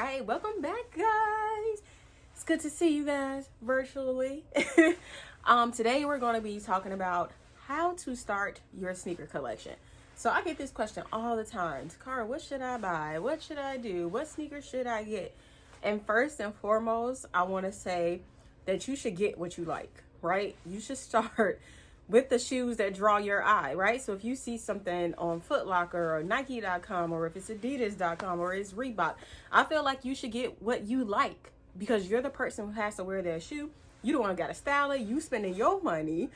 right, welcome back, guys. It's good to see you guys virtually. Today we're going to be talking about how to start your sneaker collection. So I get this question all the time. Ticara, what should I buy? What should I do? What sneakers should I get? And first and foremost, I want to say that you should get what you like, right? You should start with the shoes that draw your eye, right? So if you see something on Foot Locker or Nike.com, or if it's Adidas.com or it's Reebok, I feel like you should get what you like because you're the person who has to wear that shoe. You the one got to style it. You spending your money.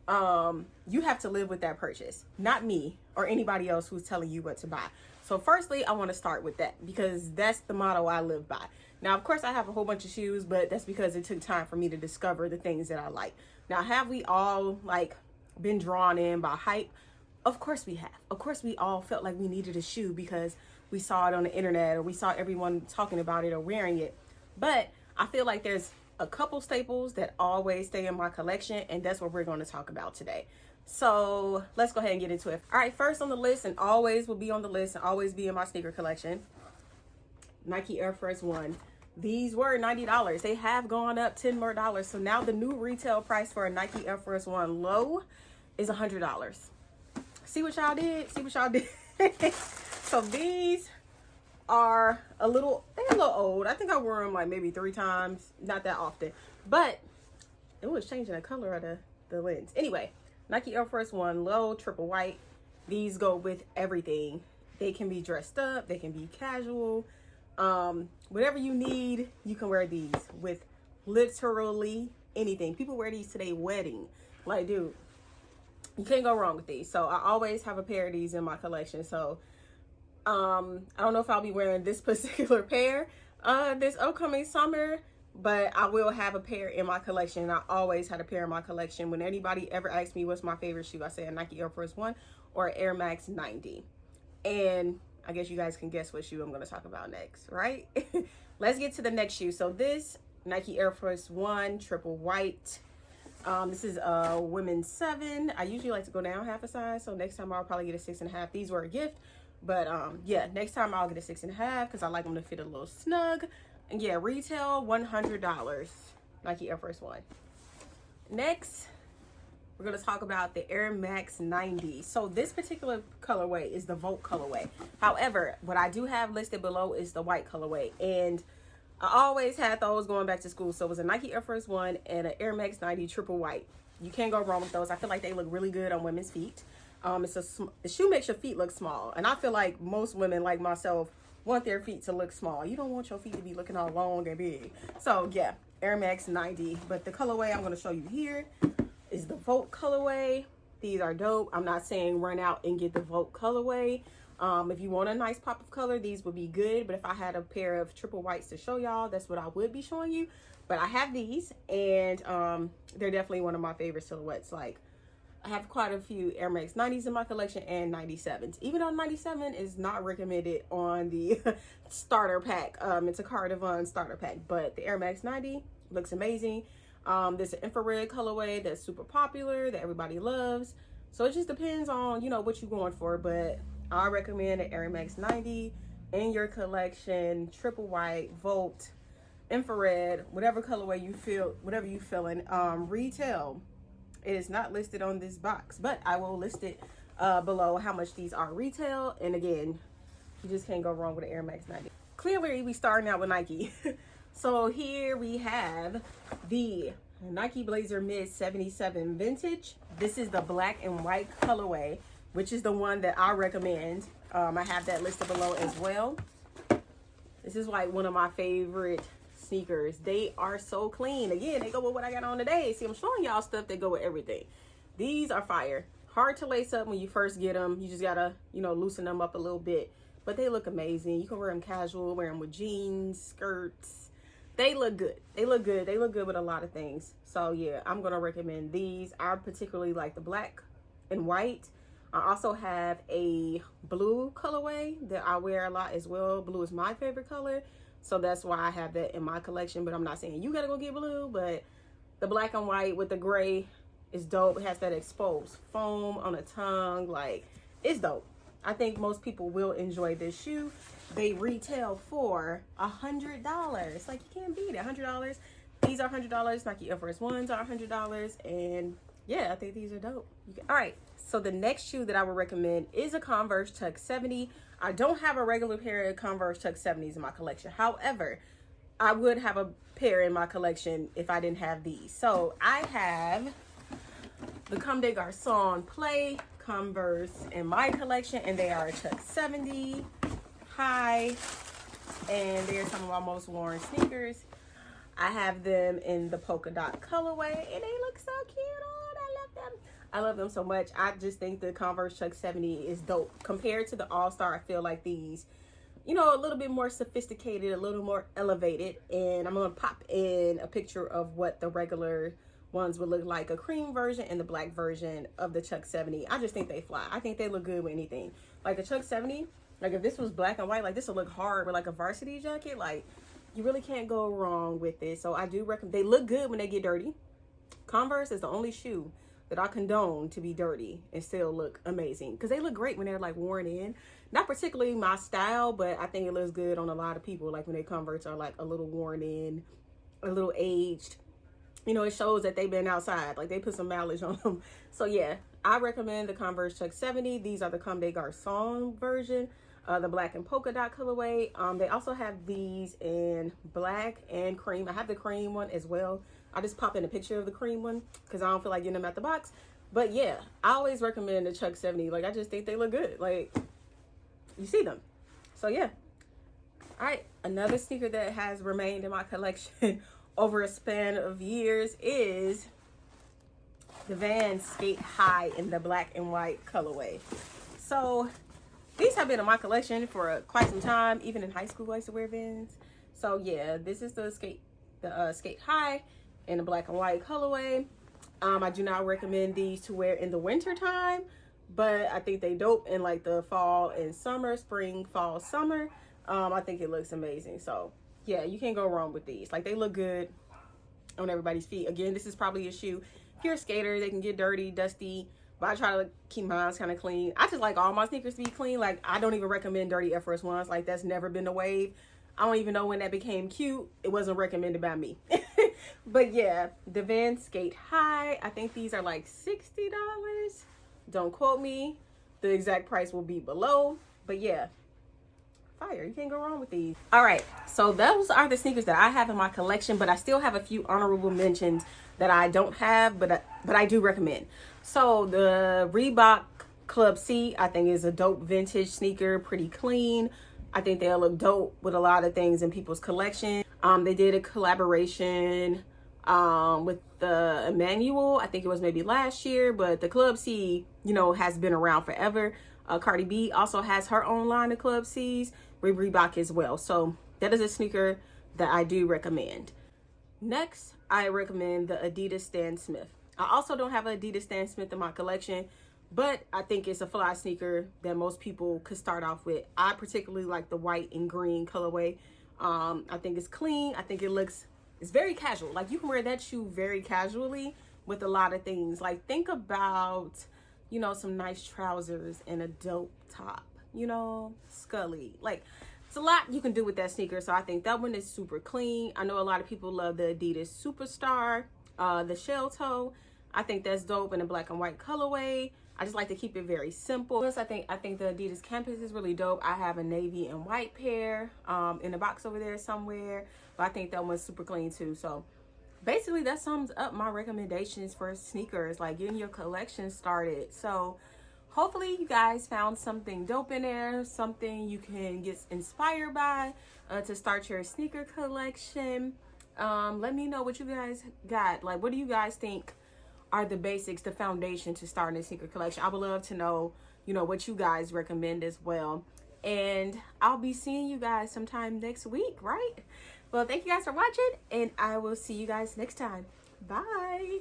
You have to live with that purchase, not me or anybody else who's telling you what to buy. So firstly, I want to start with that because that's the motto I live by. Now, of course, I have a whole bunch of shoes, but that's because it took time for me to discover the things that I like. Now, have we all been drawn in by hype? Of course we have. Of course we all felt like we needed a shoe because we saw it on the internet or we saw everyone talking about it or wearing it. But I feel like there's a couple staples that always stay in my collection, and that's what we're going to talk about today. So let's go ahead and get into it. All right, first on the list, and always will be on the list and always be in my sneaker collection, Nike Air Force One. These were $90. They have gone up $10 more. So now the new retail price for a Nike Air Force One low is $100. See what y'all did? See what y'all did? So these are they're a little old. I think I wore them like maybe 3 times, not that often, but it was changing the color of the lens. Anyway, Nike Air Force One low, triple white. These go with everything. They can be dressed up, they can be casual. Whatever you need, you can wear these with literally anything. People wear these to their wedding. Like, dude, you can't go wrong with these. So I always have a pair of these in my collection. So I don't know if I'll be wearing this particular pair this upcoming summer, but I will have a pair in my collection. I always had a pair in my collection. When anybody ever asks me what's my favorite shoe, I say a Nike Air Force One or Air Max 90. And I guess you guys can guess what shoe I'm going to talk about next, right? Let's get to the next shoe. So this Nike Air Force One triple white. This is a women's 7. I usually like to go down half a size, so next time I'll probably get a 6.5. These were a gift, but yeah, next time I'll get a 6.5 because I like them to fit a little snug. And yeah, retail $100. Nike Air Force One. Next, we're going to talk about the Air Max 90. So this particular colorway is the Volt colorway. However, what I do have listed below is the white colorway. And I always had those going back to school. So it was a Nike Air Force One and an Air Max 90 triple white. You can't go wrong with those. I feel like they look really good on women's feet. The shoe makes your feet look small. And I feel like most women like myself want their feet to look small. You don't want your feet to be looking all long and big. So yeah, Air Max 90. But the colorway I'm going to show you here is the Volt colorway. These are dope. I'm not saying run out and get the Volt colorway. If you want a nice pop of color, these would be good. But if I had a pair of triple whites to show y'all, that's what I would be showing you. But I have these, and they're definitely one of my favorite silhouettes. Like, I have quite a few Air Max 90s in my collection and 97s. Even though 97 is not recommended on the starter pack. It's a Ticara Devone starter pack. But the Air Max 90 looks amazing. There's an infrared colorway that's super popular that everybody loves. So it just depends on, you know, what you're going for. But I recommend an Air Max 90 in your collection, triple white, Volt, infrared, whatever colorway you feel, whatever you feeling. Retail, it is not listed on this box, but I will list it below how much these are retail. And again, you just can't go wrong with an Air Max 90. Clearly, we starting out with Nike. So here we have the Nike Blazer Mid 77 Vintage. This is the black and white colorway, which is the one that I recommend. I have that listed below as well. This is like one of my favorite sneakers. They are so clean. Again, they go with what I got on today. See, I'm showing y'all stuff that go with everything. These are fire. Hard to lace up when you first get them. You just gotta, you know, loosen them up a little bit. But they look amazing. You can wear them casual, wear them with jeans, skirts. They look good. They look good. They look good with a lot of things. So yeah, I'm gonna recommend these. I particularly like the black and white. I also have a blue colorway that I wear a lot as well. Blue is my favorite color, so that's why I have that in my collection. But I'm not saying you gotta go get blue, but the black and white with the gray is dope. It has that exposed foam on the tongue. Like, it's dope. I think most people will enjoy this shoe. they retail for $100. Like, you can't beat it. $100. These are $100. Nike Air Force Ones are $100. And yeah, I think these are dope. All right. So the next shoe that I would recommend is a Converse Truck 70. I don't have a regular pair of Converse Truck 70s in my collection. However, I would have a pair in my collection if I didn't have these. So I have the Comme des Garçons Play Converse in my collection, and they are a Chuck 70 high, and they're some of my most worn sneakers. I have them in the polka dot colorway, and they look so cute. Oh, I love them. I love them so much. I just think the Converse Chuck 70 is dope. Compared to the All-Star, I feel like these, you know, a little bit more sophisticated, a little more elevated. And I'm going to pop in a picture of what the regular ones would look like, a cream version and the black version of the Chuck 70. I just think they fly. I think they look good with anything. Like a Chuck 70, like if this was black and white, like this would look hard with like a varsity jacket. Like, you really can't go wrong with it. So I do recommend. They look good when they get dirty. Converse is the only shoe that I condone to be dirty and still look amazing, because they look great when they're like worn in. Not particularly my style, but I think it looks good on a lot of people, like when their Converse are like a little worn in, a little aged. You know, it shows that they've been outside, like they put some mileage on them. So yeah, I recommend the Converse Chuck 70. These are the Comme des Garçons version, the black and polka dot colorway. They also have these in black and cream. I have the cream one as well. I just pop in a picture of the cream one because I don't feel like getting them out the box. But yeah, I always recommend the Chuck 70. Like, I just think they look good. Like, you see them. So yeah. All right, another sneaker that has remained in my collection over a span of years is the Vans Skate High in the black and white colorway. So these have been in my collection for quite some time. Even in high school, I used to wear Vans. So yeah, this is the Skate High in the black and white colorway. I do not recommend these to wear in the winter time, but I think they dope in like the fall and summer, spring, fall, summer. I think it looks amazing. So yeah, you can't go wrong with these. Like, they look good on everybody's feet. Again, this is probably a shoe. If you're a skater, they can get dirty, dusty, but I try to keep mine kind of clean. I just like all my sneakers to be clean. Like, I don't even recommend dirty Air Force Ones. Like, that's never been the wave. I don't even know when that became cute. It wasn't recommended by me. But yeah, the Vans Skate High. I think these are like $60. Don't quote me. The exact price will be below. But yeah, fire. You can't go wrong with these. All right, so those are the sneakers that I have in my collection, but I still have a few honorable mentions that I don't have, but I do recommend. So the Reebok Club C, I think, is a dope vintage sneaker, pretty clean. I think they'll look dope with a lot of things in people's collection. They did a collaboration with the Emmanuel. I think it was maybe last year, but the Club C, you know, has been around forever. Cardi B also has her own line of Club C's with Reebok as well. So that is a sneaker that I do recommend. Next, I recommend the Adidas Stan Smith. I also don't have an Adidas Stan Smith in my collection, but I think it's a fly sneaker that most people could start off with. I particularly like the white and green colorway. I think it's clean. I think it's very casual. Like, you can wear that shoe very casually with a lot of things. Like, think about, you know, some nice trousers and a dope top, you know, Scully. Like, it's a lot you can do with that sneaker. So I think that one is super clean. I know a lot of people love the Adidas Superstar, the shell toe. I think that's dope in a black and white colorway. I just like to keep it very simple. Plus, I think the Adidas Campus is really dope. I have a navy and white pair in a box over there somewhere, but I think that one's super clean too. So basically, that sums up my recommendations for sneakers, like getting your collection started. So hopefully you guys found something dope in there, something you can get inspired by to start your sneaker collection. Let me know what you guys got. Like, what do you guys think are the basics, the foundation to starting a sneaker collection? I would love to know, you know, what you guys recommend as well. And I'll be seeing you guys sometime next week, right? Well, thank you guys for watching, and I will see you guys next time. Bye.